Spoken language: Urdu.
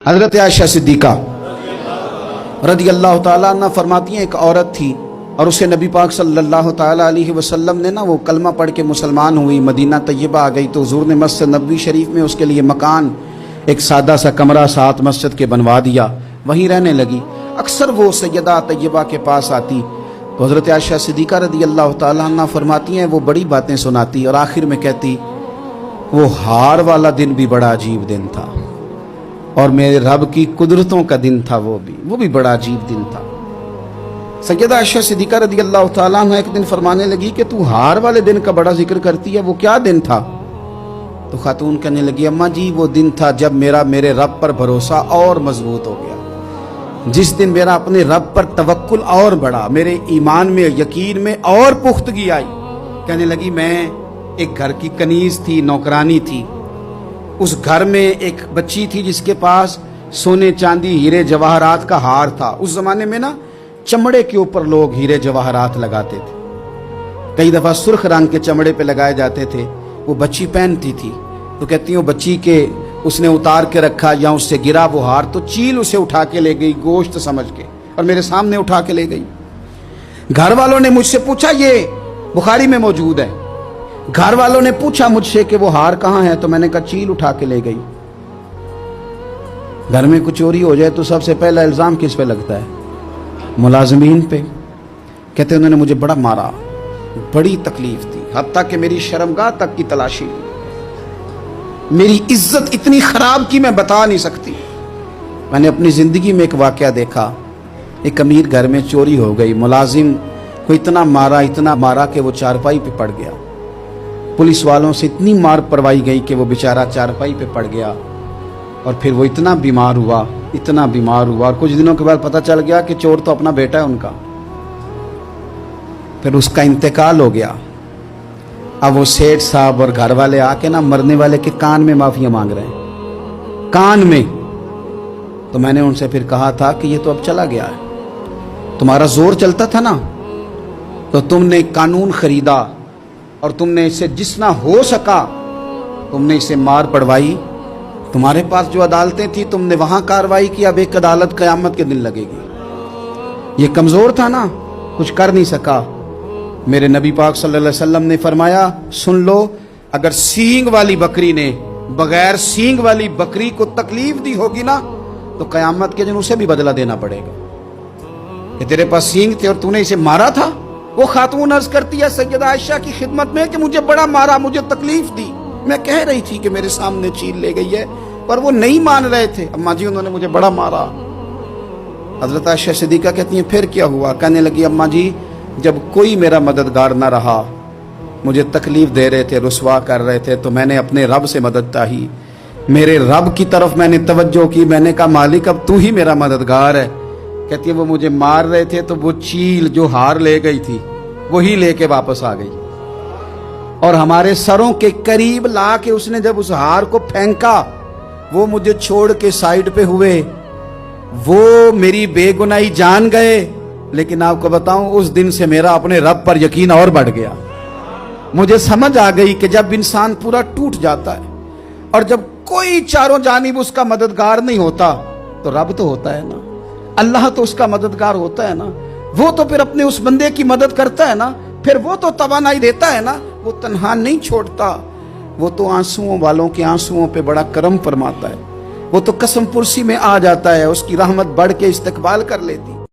حضرت عائشہ صدیقہ رضی اللہ تعالیٰ عنہ فرماتی ہیں ایک عورت تھی اور اسے نبی پاک صلی اللہ تعالیٰ علیہ وسلم نے وہ کلمہ پڑھ کے مسلمان ہوئی، مدینہ طیبہ آ گئی تو حضور نے مسجد نبوی شریف میں اس کے لیے مکان ایک سادہ سا کمرہ ساتھ مسجد کے بنوا دیا، وہیں رہنے لگی۔ اکثر وہ سیدہ طیبہ کے پاس آتی تو حضرت عائشہ صدیقہ رضی اللہ تعالیٰ عنہ فرماتی ہیں وہ بڑی باتیں سناتی اور آخر میں کہتی وہ ہار والا دن بھی بڑا عجیب دن تھا اور میرے رب کی قدرتوں کا دن تھا، وہ بھی بڑا عجیب دن تھا۔ سیدہ عائشہ صدیقہ رضی اللہ تعالیٰ عنہ ایک دن فرمانے لگی کہ تو ہار والے دن کا بڑا ذکر کرتی ہے، وہ کیا دن تھا؟ تو خاتون کہنے لگی اماں جی وہ دن تھا جب میرے رب پر بھروسہ اور مضبوط ہو گیا، جس دن میرا اپنے رب پر توکل اور بڑھا، میرے ایمان میں یقین میں اور پختگی آئی۔ کہنے لگی میں ایک گھر کی کنیز تھی، نوکرانی تھی، اس گھر میں ایک بچی تھی جس کے پاس سونے چاندی ہیرے جواہرات کا ہار تھا۔ اس زمانے میں چمڑے کے اوپر لوگ ہیرے جواہرات لگاتے تھے، کئی دفعہ سرخ رنگ کے چمڑے پہ لگائے جاتے تھے، وہ بچی پہنتی تھی تو کہتی ہوں بچی کے اس نے اتار کے رکھا یا اس سے گرا وہ ہار تو چیل اسے اٹھا کے لے گئی گوشت سمجھ کے اور میرے سامنے اٹھا کے لے گئی۔ گھر والوں نے مجھ سے پوچھا، یہ بخاری میں موجود ہے، گھر والوں نے پوچھا مجھ سے کہ وہ ہار کہاں ہے تو میں نے کہا چیل اٹھا کے لے گئی۔ گھر میں کچھ چوری ہو جائے تو سب سے پہلا الزام کس پہ لگتا ہے؟ ملازمین پہ۔ کہتے انہوں نے مجھے بڑا مارا، بڑی تکلیف تھی، حتیٰ کہ میری شرمگاہ تک کی تلاشی لی، میری عزت اتنی خراب کی میں بتا نہیں سکتی۔ میں نے اپنی زندگی میں ایک واقعہ دیکھا، ایک امیر گھر میں چوری ہو گئی، ملازم کو اتنا مارا کہ وہ چارپائی پہ پڑ گیا، پولیس والوں سے اتنی مار پروائی گئی کہ وہ بیچارہ چارپائی پہ پڑ گیا اور پھر وہ اتنا بیمار ہوا اور کچھ دنوں کے بعد پتہ چل گیا کہ چور تو اپنا بیٹا ہے ان کا، پھر اس کا انتقال ہو گیا۔ اب وہ سیٹھ صاحب اور گھر والے آ کے مرنے والے کے کان میں معافیاں مانگ رہے ہیں، کان میں۔ تو میں نے ان سے پھر کہا تھا کہ یہ تو اب چلا گیا ہے، تمہارا زور چلتا تھا نا تو تم نے قانون خریدا اور تم نے اسے جتنا ہو سکا تم نے اسے مار پڑوائی، تمہارے پاس جو عدالتیں تھی تم نے وہاں کاروائی کی، اب ایک عدالت قیامت کے دن لگے گی۔ یہ کمزور تھا نا، کچھ کر نہیں سکا۔ میرے نبی پاک صلی اللہ علیہ وسلم نے فرمایا سن لو، اگر سینگ والی بکری نے بغیر سینگ والی بکری کو تکلیف دی ہوگی نا تو قیامت کے دن اسے بھی بدلہ دینا پڑے گا کہ تیرے پاس سینگ تھے اور تو نے اسے مارا تھا۔ وہ خاتون عرض کرتی ہے سیدہ عائشہ کی خدمت میں کہ مجھے بڑا مارا، مجھے تکلیف دی، میں کہہ رہی تھی کہ میرے سامنے چیل لے گئی ہے پر وہ نہیں مان رہے تھے، اماں جی انہوں نے مجھے بڑا مارا۔ حضرت عائشہ صدیقہ کہتی ہیں پھر کیا ہوا؟ کہنے لگی اماں جی جب کوئی میرا مددگار نہ رہا، مجھے تکلیف دے رہے تھے، رسوا کر رہے تھے، تو میں نے اپنے رب سے مدد چاہی، میرے رب کی طرف میں نے توجہ کی، میں نے کہا مالک اب تو ہی میرا مددگار ہے۔ کہتی ہے وہ مجھے مار رہے تھے تو وہ چیل جو ہار لے گئی تھی وہی لے کے واپس آ گئی اور ہمارے سروں کے قریب لا کے اس نے جب اس ہار کو پھینکا وہ مجھے چھوڑ کے سائیڈ پہ ہوئے، وہ میری بے گناہی جان گئے، لیکن آپ کو بتاؤں اس دن سے میرا اپنے رب پر یقین اور بڑھ گیا۔ مجھے سمجھ آ گئی کہ جب انسان پورا ٹوٹ جاتا ہے اور جب کوئی چاروں جانب اس کا مددگار نہیں ہوتا تو رب تو ہوتا ہے نا، اللہ تو اس کا مددگار ہوتا ہے نا، وہ تو پھر اپنے اس بندے کی مدد کرتا ہے نا، پھر وہ تو توانائی دیتا ہے نا، وہ تنہا نہیں چھوڑتا، وہ تو آنسوؤں والوں کے آنسوؤں پہ بڑا کرم فرماتا ہے، وہ تو قسم پرسی میں آ جاتا ہے، اس کی رحمت بڑھ کے استقبال کر لیتی۔